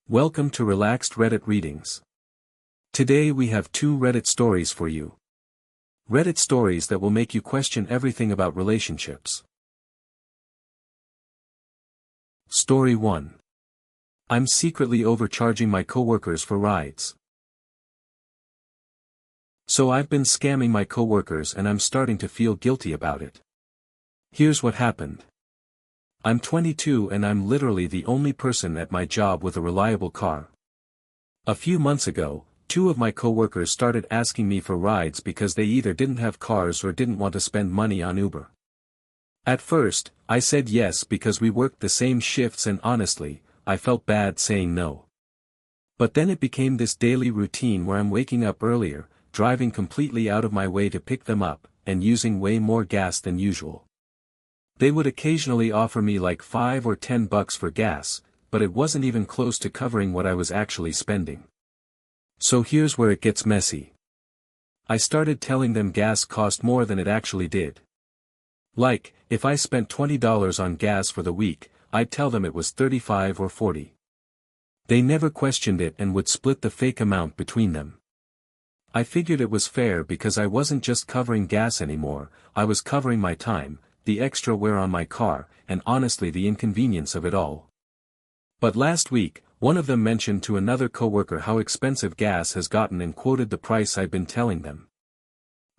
Welcome to Relaxed Reddit Readings. Today we have 2 Reddit stories for you. Reddit stories that will make you question everything about relationships. Story 1. I'm secretly overcharging my coworkers for rides. So I've been scamming my coworkers and I'm starting to feel guilty about it. Here's what happened. I'm 22 and I'm literally the only person at my job with a reliable car. A few months ago, 2 of my coworkers started asking me for rides because they either didn't have cars or didn't want to spend money on Uber. At first, I said yes because we worked the same shifts and honestly, I felt bad saying no. But then it became this daily routine where I'm waking up earlier, driving completely out of my way to pick them up, and using way more gas than usual. They would occasionally offer me like $5 or $10 for gas, but it wasn't even close to covering what I was actually spending. So here's where it gets messy. I started telling them gas cost more than it actually did. Like, if I spent $20 on gas for the week, I'd tell them it was $35 or $40. They never questioned it and would split the fake amount between them. I figured it was fair because I wasn't just covering gas anymore, I was covering my time, the extra wear on my car, and honestly the inconvenience of it all. But last week, one of them mentioned to another coworker how expensive gas has gotten and quoted the price I'd been telling them.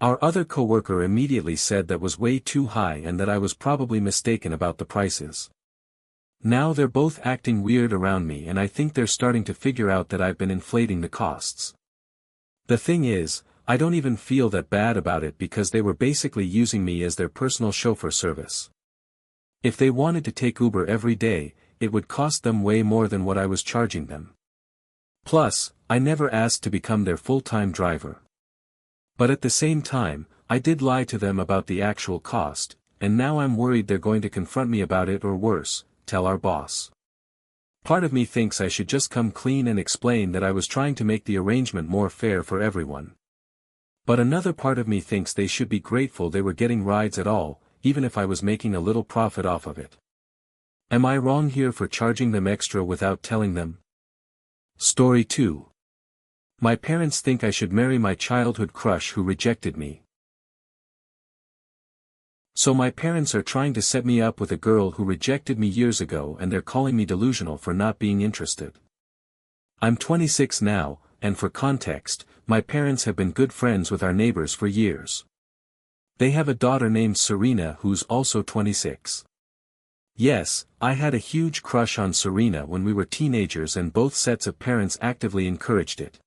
Our other coworker immediately said that was way too high and that I was probably mistaken about the prices. Now they're both acting weird around me and I think they're starting to figure out that I've been inflating the costs. The thing is, I don't even feel that bad about it because they were basically using me as their personal chauffeur service. If they wanted to take Uber every day, it would cost them way more than what I was charging them. Plus, I never asked to become their full-time driver. But at the same time, I did lie to them about the actual cost, and now I'm worried they're going to confront me about it or worse, tell our boss. Part of me thinks I should just come clean and explain that I was trying to make the arrangement more fair for everyone. But another part of me thinks they should be grateful they were getting rides at all, even if I was making a little profit off of it. Am I wrong here for charging them extra without telling them? Story 2. My parents think I should marry my childhood crush who rejected me. So my parents are trying to set me up with a girl who rejected me years ago and they're calling me delusional for not being interested. I'm 26 now, and for context, my parents have been good friends with our neighbors for years. They have a daughter named Serena who's also 26. Yes, I had a huge crush on Serena when we were teenagers and both sets of parents actively encouraged it.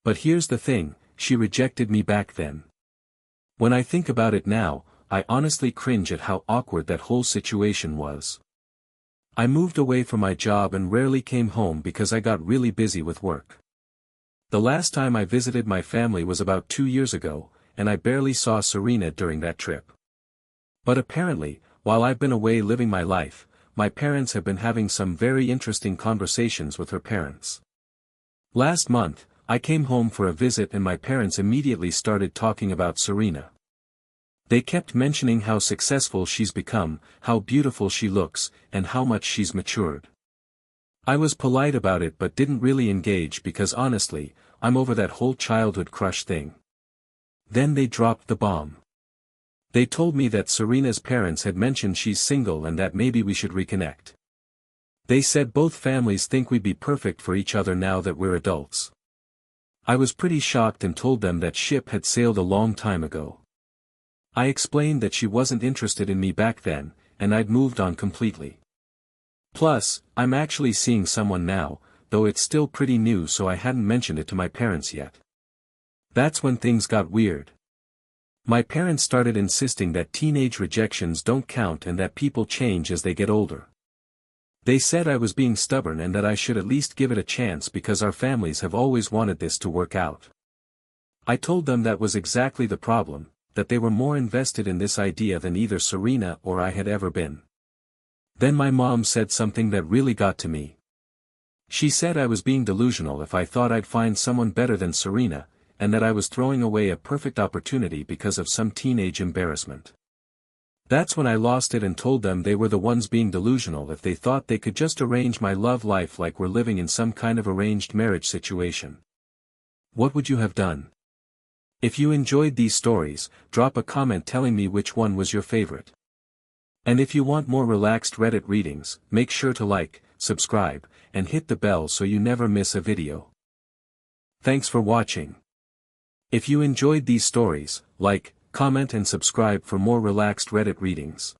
But here's the thing, she rejected me back then. When I think about it now, I honestly cringe at how awkward that whole situation was. I moved away from my job and rarely came home because I got really busy with work. The last time I visited my family was about 2 years ago, and I barely saw Serena during that trip. But apparently, while I've been away living my life, my parents have been having some very interesting conversations with her parents. Last month, I came home for a visit and my parents immediately started talking about Serena. They kept mentioning how successful she's become, how beautiful she looks, and how much she's matured. I was polite about it but didn't really engage because honestly, I'm over that whole childhood crush thing. Then they dropped the bomb. They told me that Serena's parents had mentioned she's single and that maybe we should reconnect. They said both families think we'd be perfect for each other now that we're adults. I was pretty shocked and told them that ship had sailed a long time ago. I explained that she wasn't interested in me back then, and I'd moved on completely. Plus, I'm actually seeing someone now, though it's still pretty new so I hadn't mentioned it to my parents yet. That's when things got weird. My parents started insisting that teenage rejections don't count and that people change as they get older. They said I was being stubborn and that I should at least give it a chance because our families have always wanted this to work out. I told them that was exactly the problem, that they were more invested in this idea than either Serena or I had ever been. Then my mom said something that really got to me. She said I was being delusional if I thought I'd find someone better than Serena, and that I was throwing away a perfect opportunity because of some teenage embarrassment. That's when I lost it and told them they were the ones being delusional if they thought they could just arrange my love life like we're living in some kind of arranged marriage situation. What would you have done? If you enjoyed these stories, drop a comment telling me which one was your favorite. And if you want more relaxed Reddit readings, make sure to like, subscribe, and hit the bell so you never miss a video. Thanks for watching. If you enjoyed these stories, like, comment and subscribe for more relaxed Reddit readings.